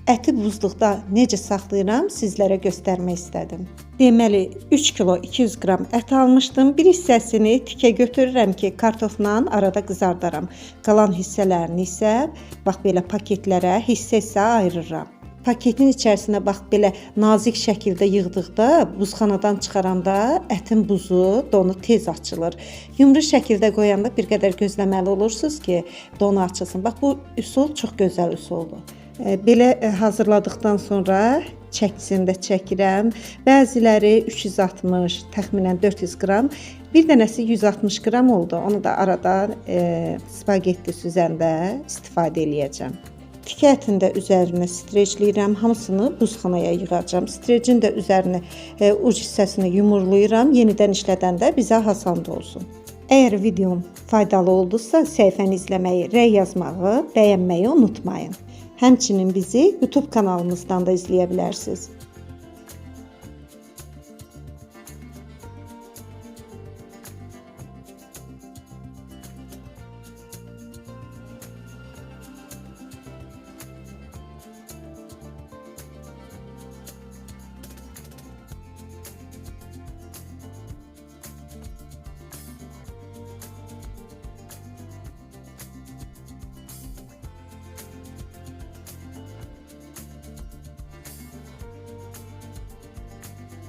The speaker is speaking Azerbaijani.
əti buzluqda necə saxlayıram sizlərə göstərmək istədim. Deməli 3 kilo 200 qram ət almışdım. Bir hissəsini tikə götürürəm ki, kartofla arada qızardaram. Qalan hissələrini isə bax belə paketlərə hissə-hissə ayırıram. Paketin içərisinə bax belə nazik şəkildə yığdıqda, buzxanadan çıxaranda ətin buzu, donu tez açılır. Yumru şəkildə qoyanda bir qədər gözləməli olursunuz ki, donu açılsın. Bax bu üsul çox gözəl üsuldur. Belə hazırladıqdan sonra çəkisini də çəkirəm. Bəziləri 360, təxminən 400 qram, bir dənəsi 160 qram oldu. Onu da arada spagetti süzəndə istifadə eləyəcəm. Tikə ətini də üzərinə streçləyirəm. Hamısını buzxanaya yığacam. Strecin də üzərini uc hissəsini yumurlayıram. Yenidən işlədəndə bizə asan olsun. Əgər videom faydalı oldusa, səhifəni izləməyi, rəy yazmağı, bəyənməyi unutmayın. Həmçinin bizi YouTube kanalımızdan da izləyə bilərsiniz.